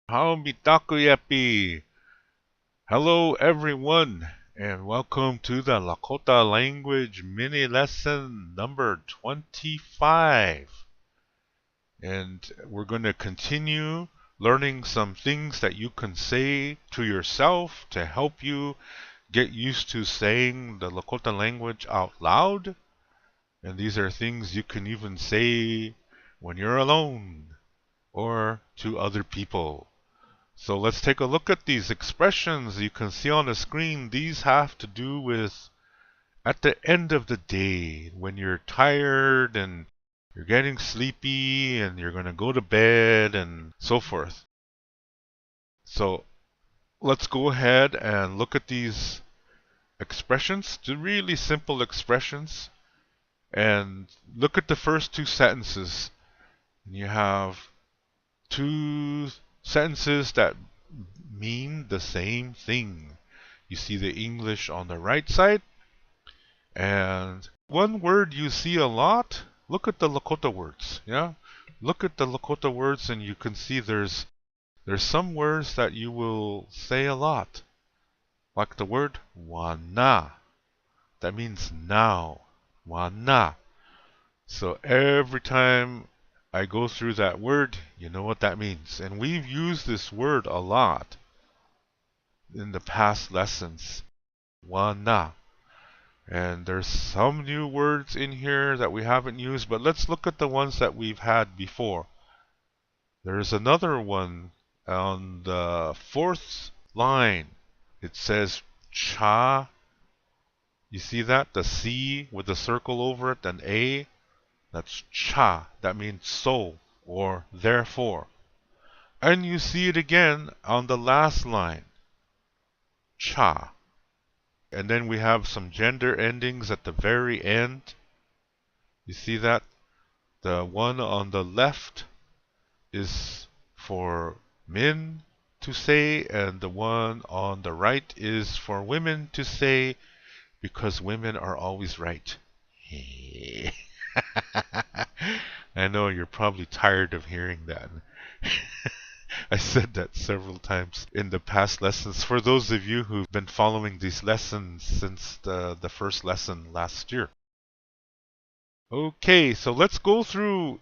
Haomi Takoyapi. Hello everyone and welcome to the Lakota language mini lesson number 25. And we're going to continue learning some things that you can say to yourself to help you get used to saying the Lakota language out loud. And these are things you can even say when you're alone or to other people. So let's take a look at these expressions you can see on the screen. These have to do with at the end of the day when you're tired and you're getting sleepy and you're going to go to bed and so forth. So let's go ahead and look at these expressions, the really simple expressions, and look at the first two sentences. You have two sentences that mean the same thing. You see the English on the right side, and one word you see a lot, look at the Lakota words, yeah? Look at the Lakota words and you can see there's some words that you will say a lot. Like the word wana. That means now. Wana. So every time I go through that word, you know what that means. And we've used this word a lot in the past lessons. Wana. And there's some new words in here that we haven't used, but let's look at the ones that we've had before. There's another one on the fourth line. It says cha. You see that? The C with the circle over it, and A. That's cha. That means so or therefore. And you see it again on the last line. Cha. And then we have some gender endings at the very end. You see that? The one on the left is for men to say, and the one on the right is for women to say, because women are always right. I know you're probably tired of hearing that. I said that several times in the past lessons for those of you who've been following these lessons since the first lesson last year. Okay, so let's go through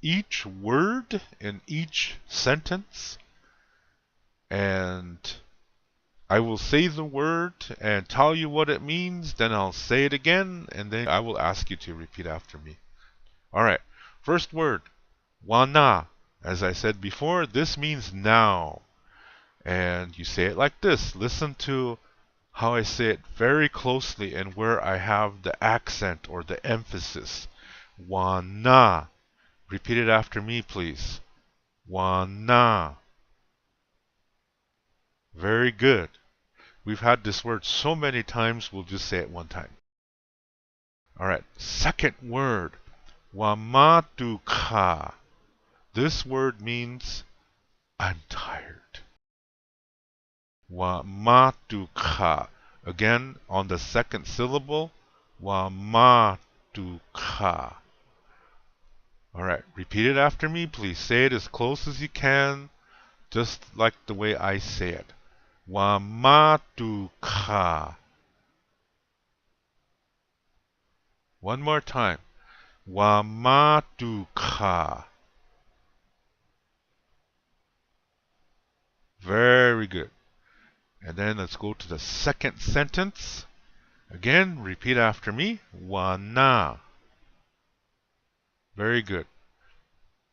each word in each sentence, and I will say the word and tell you what it means, then I'll say it again, and then I will ask you to repeat after me. Alright, first word, wana. As I said before, this means now. And you say it like this. Listen to how I say it very closely and where I have the accent or the emphasis. Wana. Repeat it after me, please. Wana. Very good. We've had this word so many times, we'll just say it one time. Alright, second word. Wamatuka. This word means I'm tired. Wamatuka. Again, on the second syllable. Wamatuka. Alright, repeat it after me, please. Say it as close as you can, just like the way I say it. Wamatuka. One more time. Wamatuka. Very good. And then let's go to the second sentence. Again, repeat after me. Wana. Very good.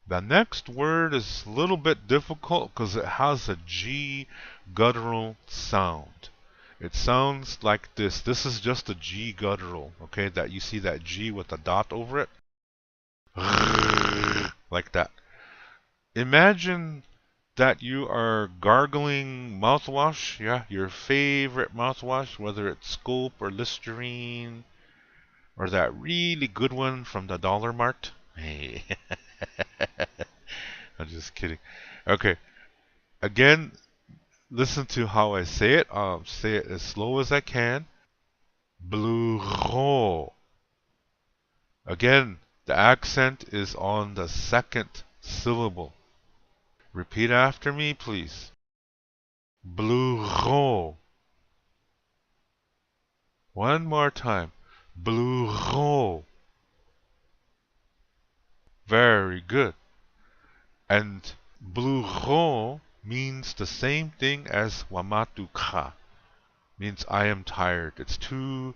The next word is a little bit difficult because it has a G guttural sound. It sounds like this. This is just a G guttural, okay? That you see that G with a dot over it. Like that. Imagine that you are gargling mouthwash, yeah, your favorite mouthwash, whether it's Scope or Listerine, or that really good one from the Dollar Mart. Hey. I'm just kidding. Okay. Again, listen to how I say it. I'll say it as slow as I can. Bluro. Again, the accent is on the second syllable. Repeat after me, please. Bluro. One more time. Bluro. Very good. And bluro means the same thing as wamatuka. Means I am tired. It's two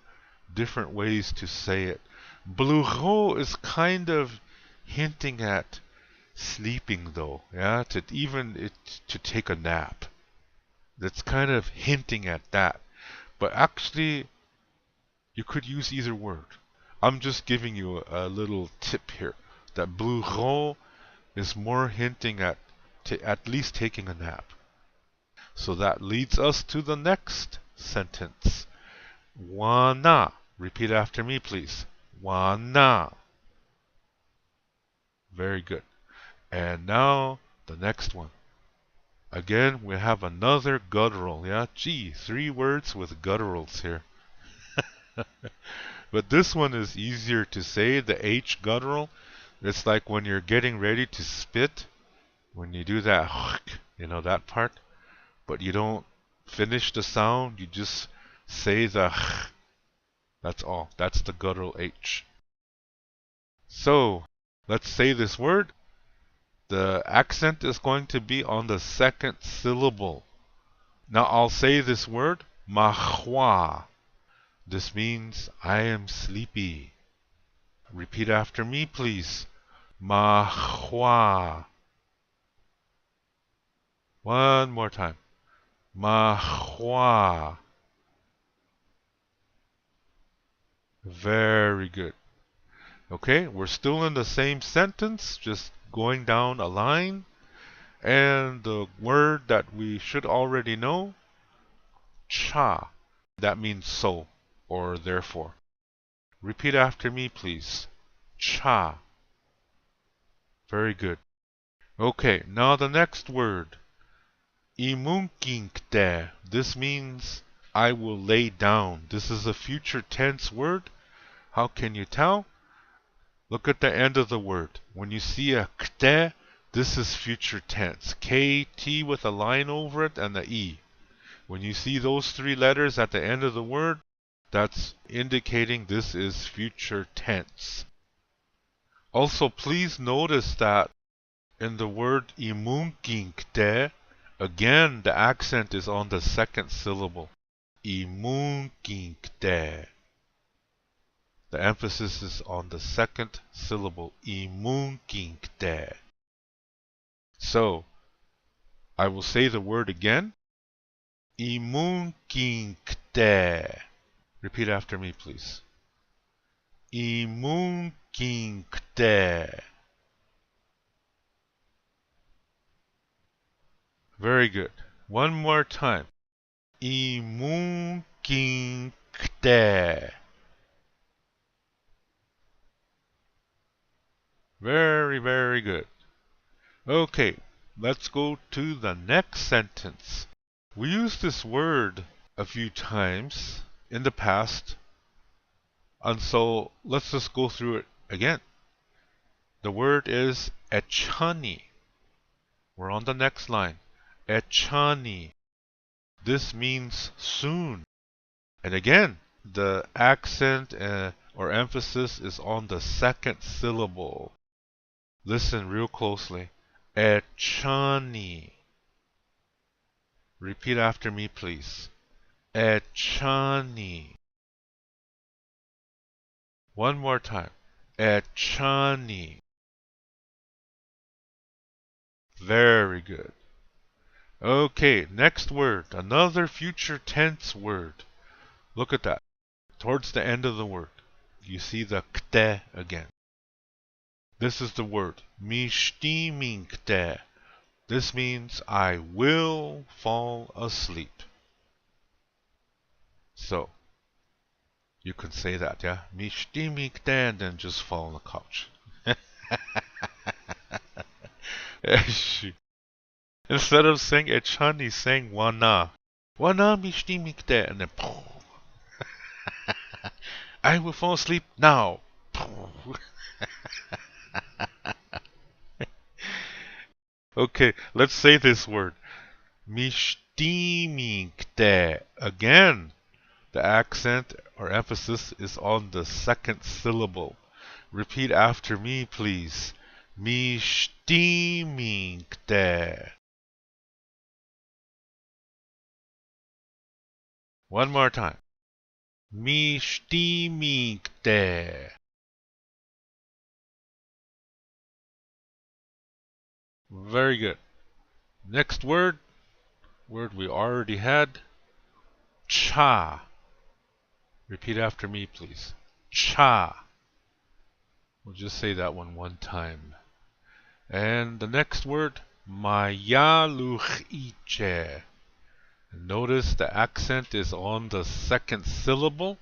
different ways to say it. Bluro is kind of hinting at sleeping though, yeah, to take a nap. That's kind of hinting at that. But actually, you could use either word. I'm just giving you a little tip here. That bluro is more hinting at least taking a nap. So that leads us to the next sentence. Wana. Repeat after me, please. Wana. Very good. And now the next one. Again, we have another guttural. Yeah, gee, 3 words with gutturals here. But this one is easier to say, the H guttural. It's like when you're getting ready to spit, when you do that, you know, that part. But you don't finish the sound, you just say the that's all. That's the guttural H. So, let's say this word. The accent is going to be on the second syllable. Now I'll say this word, mahua. This means I am sleepy. Repeat after me, please. Mahua. One more time. Mahua. Very good. Okay, we're still in the same sentence, just going down a line. And the word that we should already know, cha. That means so, or therefore. Repeat after me, please. Cha. Very good. Okay, now the next word. Imunkinkte. This means I will lay down. This is a future tense word. How can you tell? Look at the end of the word. When you see a kte, this is future tense. KT with a line over it and the E. When you see those 3 letters at the end of the word, that's indicating this is future tense. Also, please notice that in the word imunkinkte, again the accent is on the second syllable. Imunkinkte. The emphasis is on the second syllable. Imunkinkte. So, I will say the word again. Imunkinkte. Repeat after me, please. Imunkinkte. Very good. One more time. Imunkinkte. Very, very good. Okay, let's go to the next sentence. We used this word a few times in the past, and so let's just go through it again. The word is echani. We're on the next line. Echani. This means soon. And again, the accent or emphasis is on the second syllable. Listen real closely. Echani. Repeat after me, please. Echani. One more time. Echani. Very good. Okay, next word. Another future tense word. Look at that. Towards the end of the word, you see the kte again. This is the word. Mishtimingte. This means I will fall asleep. So, you can say that, yeah? Mishtimingte, and then just fall on the couch. Instead of saying echan, he's saying wana. Wana mishtimingte, and then I will fall asleep now. Okay, let's say this word. Mishtimikte. Again, the accent or emphasis is on the second syllable. Repeat after me, please. Mishtimikte. One more time. Mishtimikte. Very good. Next word we already had. Cha. Repeat after me, please. Cha. We'll just say that one time. And the next word, mayaluchiche. Notice the accent is on the second syllable.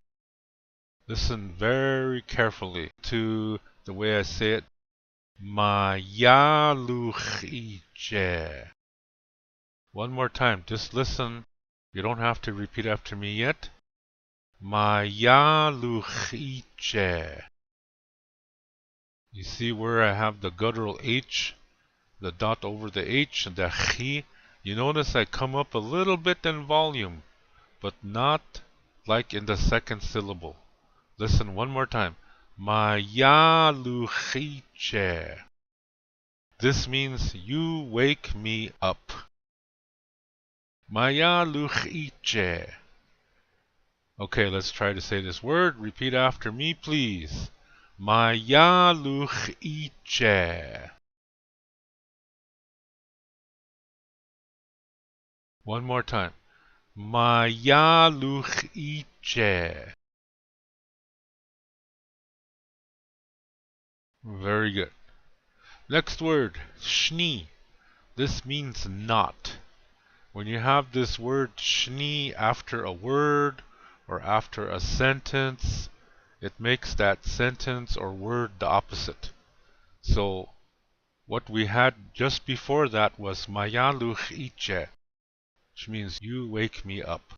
Listen very carefully to the way I say it. Mayaluchiche. One more time, just listen. You don't have to repeat after me yet. Mayaluchiche. You see where I have the guttural H, the dot over the H, and the chi? You notice I come up a little bit in volume, but not like in the second syllable. Listen one more time. Mayaluchiche. This means you wake me up. Mayaluchiche. Okay, let's try to say this word. Repeat after me, please. Mayaluchiche. One more time. Mayaluchiche. Very good. Next word, Shnee. This means not. When you have this word Shnee after a word or after a sentence, it makes that sentence or word the opposite. So what we had just before that was Mayaluchiche, which means you wake me up.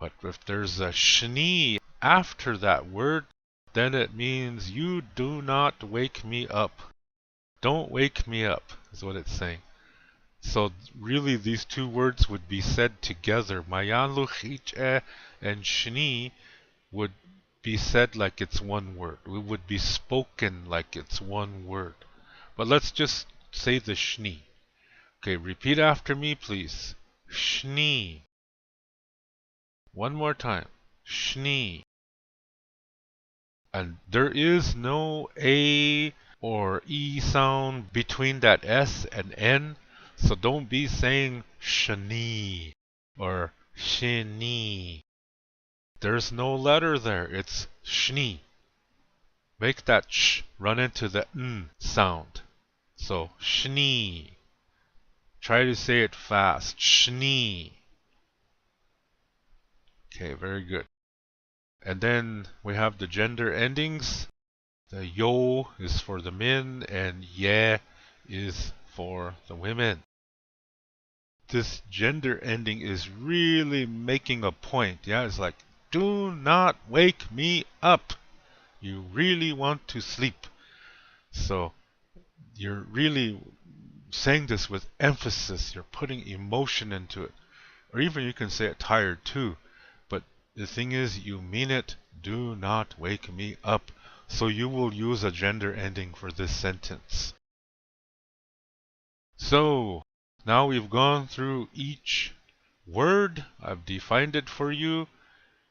But if there's a Shnee after that word, then it means you do not wake me up. Don't wake me up, is what it's saying. So really these two words would be said together. Mayaluchiche and Shnee would be said like it's one word. It would be spoken like it's one word. But let's just say the Shnee. Okay, repeat after me, please. Shnee. One more time. Shnee. And there is no A or E sound between that S and N. So don't be saying Shnee or Shnee. There's no letter there. It's Shnee. Make that sh run into the n sound. So Shnee. Try to say it fast. Shnee. Okay, very good. And then we have the gender endings. The yo is for the men and ye is for the women. This gender ending is really making a point. Yeah, it's like, do not wake me up. You really want to sleep. So you're really saying this with emphasis. You're putting emotion into it. Or even you can say it tired too. But the thing is, you mean it. Do not wake me up. So you will use a gender ending for this sentence. So now we've gone through each word. I've defined it for you.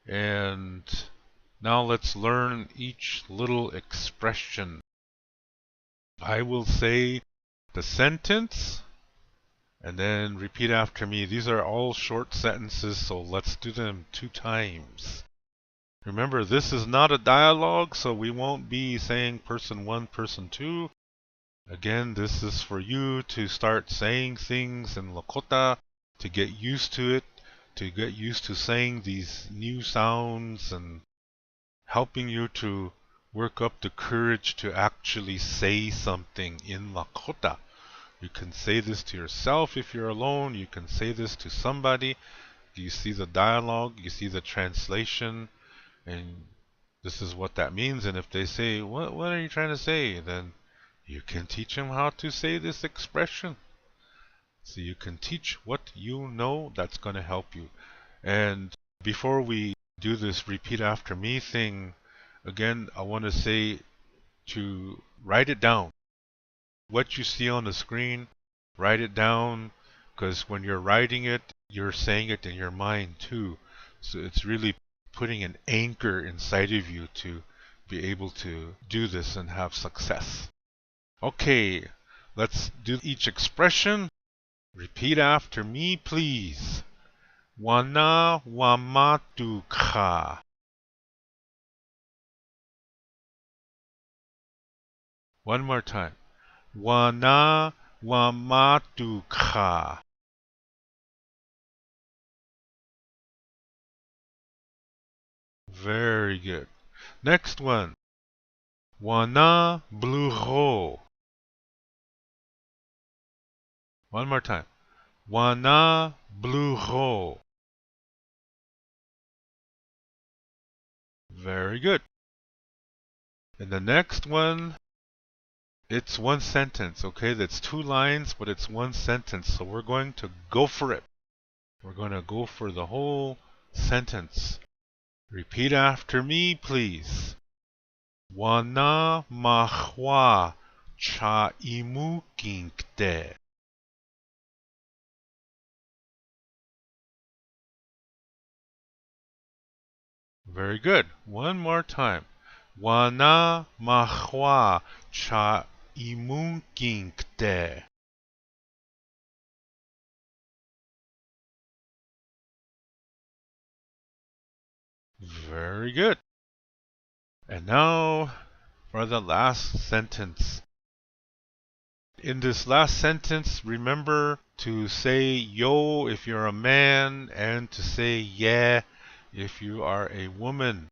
And now let's learn each little expression. I will say the sentence and then repeat after me. These are all short sentences, so let's do them 2 times. Remember, this is not a dialogue, so we won't be saying person 1, person 2. Again, this is for you to start saying things in Lakota, to get used to it, to get used to saying these new sounds and helping you to work up the courage to actually say something in Lakota. You can say this to yourself if you're alone. You can say this to somebody. You see the dialogue, you see the translation, and this is what that means. And if they say, what are you trying to say? Then you can teach them how to say this expression. So you can teach what you know that's going to help you. And before we do this repeat after me thing, again, I want to say to write it down. What you see on the screen, write it down, because when you're writing it, you're saying it in your mind too. So it's really putting an anchor inside of you to be able to do this and have success. Okay, let's do each expression. Repeat after me, please. Wana wamatuka. One more time. Wana wamatuka. Very good. Next one. Wana bluho. One more time. Wana bluho. Very good. And the next one, it's one sentence, okay? That's 2 lines, but it's one sentence. So we're going to go for it. We're going to go for the whole sentence. Repeat after me, please. Wana mahwa cha imu kinkte. Very good. One more time. Wana mahwa cha imu kinkte. Very good. And now for the last sentence. In this last sentence, remember to say yo if you're a man and to say yeah if you are a woman.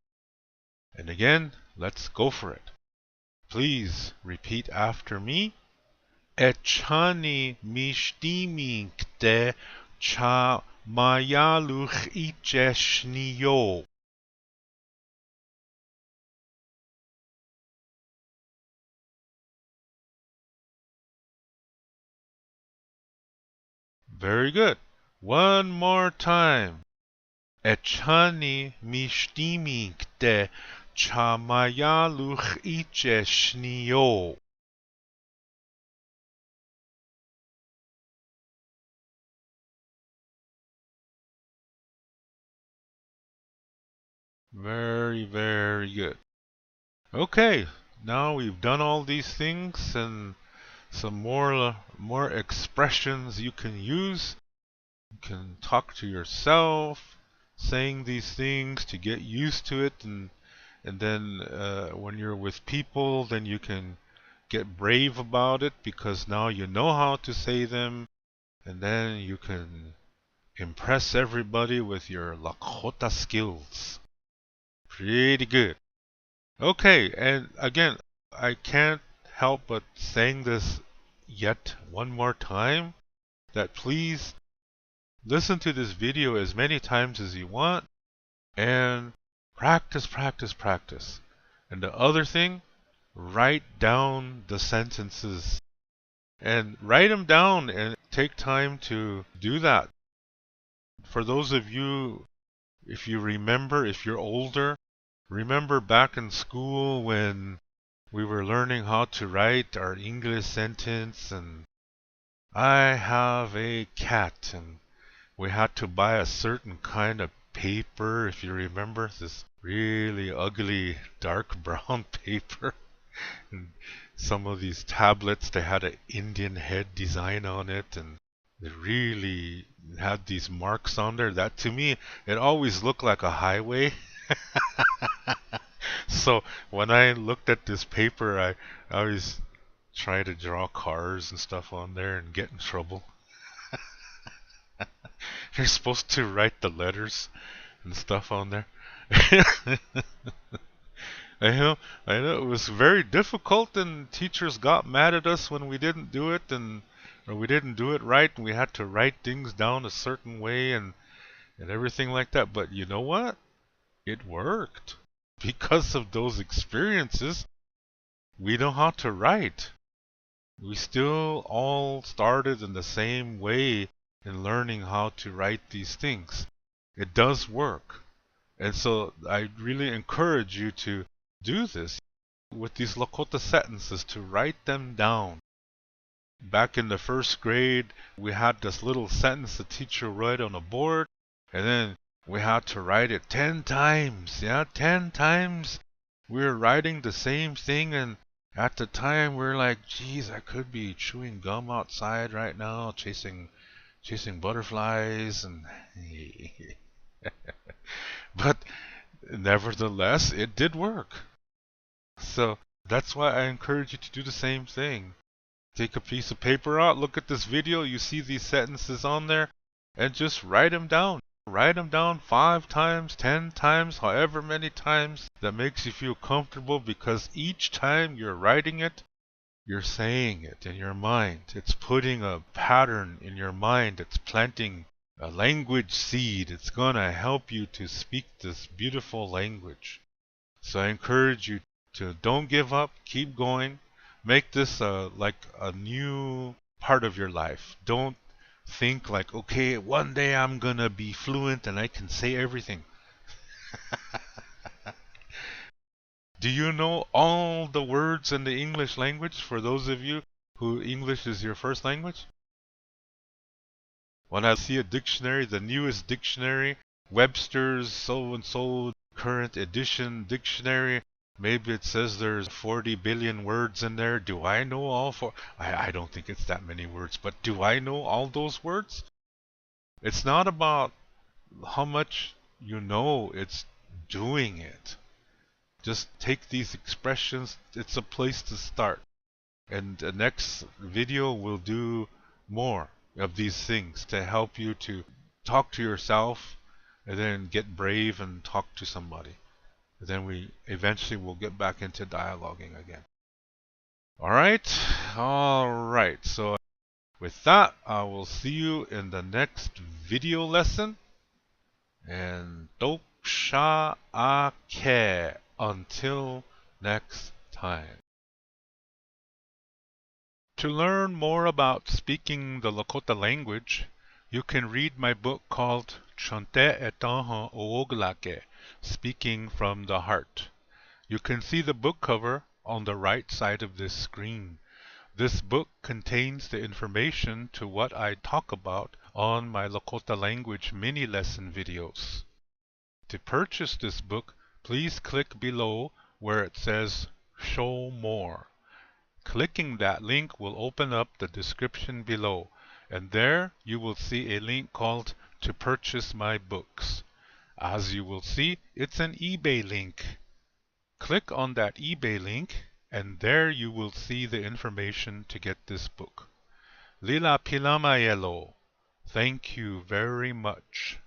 And again, let's go for it. Please repeat after me. Echani mishtiminkte cha mayaluch icheshniyo. Very good. One more time. Echani mishtiminkte cha mayaluch icheshniyo. Very, very good. Okay, now we've done all these things and some more expressions you can use. You can talk to yourself, saying these things to get used to it, and then when you're with people, then you can get brave about it because now you know how to say them, and then you can impress everybody with your Lakota skills. Pretty good. Okay, and again, I can't help but saying this yet one more time, that please listen to this video as many times as you want and practice, practice, practice. And the other thing, write down the sentences and write them down and take time to do that. For those of you, if you remember, if you're older, remember back in school when we were learning how to write our English sentence, and I have a cat, and we had to buy a certain kind of paper, if you remember, this really ugly dark brown paper. And some of these tablets, they had an Indian head design on it, and they really had these marks on there. That, to me, it always looked like a highway. So when I looked at this paper, I always try to draw cars and stuff on there and get in trouble. You're supposed to write the letters and stuff on there. I know it was very difficult, and teachers got mad at us when we didn't do it, or we didn't do it right, and we had to write things down a certain way and everything like that. But you know what? It worked. Because of those experiences, we know how to write. We still all started in the same way in learning how to write these things. It does work. And so I really encourage you to do this with these Lakota sentences, to write them down. Back in the first grade, we had this little sentence the teacher wrote on a board, and then we had to write it 10 times. Yeah, 10 times. We were writing the same thing, and at the time we were like, geez, I could be chewing gum outside right now, chasing butterflies, and but nevertheless, it did work. So that's why I encourage you to do the same thing. Take a piece of paper out, look at this video, you see these sentences on there, and just write them down. Write them down 5 times, 10 times, however many times that makes you feel comfortable, because each time you're writing it, you're saying it in your mind. It's putting a pattern in your mind. It's planting a language seed. It's going to help you to speak this beautiful language. So I encourage you to don't give up, keep going. Make this like a new part of your life. Don't think like, okay, one day I'm going to be fluent and I can say everything. Do you know all the words in the English language, for those of you who English is your first language? When I see a dictionary, the newest dictionary, Webster's so-and-so current edition dictionary, maybe it says there's 40 billion words in there. Do I know all four? I don't think it's that many words, but do I know all those words? It's not about how much you know, it's doing it. Just take these expressions, it's a place to start. And the next video will do more of these things to help you to talk to yourself and then get brave and talk to somebody. And then we eventually will get back into dialoguing again. Alright? Alright. So with that, I will see you in the next video lesson. And Doksha Ake. Until next time. To learn more about speaking the Lakota language, you can read my book called Chante Etanha Ooglake, Speaking from the Heart. You can see the book cover on the right side of this screen. This book contains the information to what I talk about on my Lakota language mini lesson videos. To purchase this book, please click below where it says Show More. Clicking that link will open up the description below, and there you will see a link called To Purchase My Books. As you will see, it's an eBay link. Click on that eBay link, and there you will see the information to get this book. Lila Pilamayelo. Thank you very much.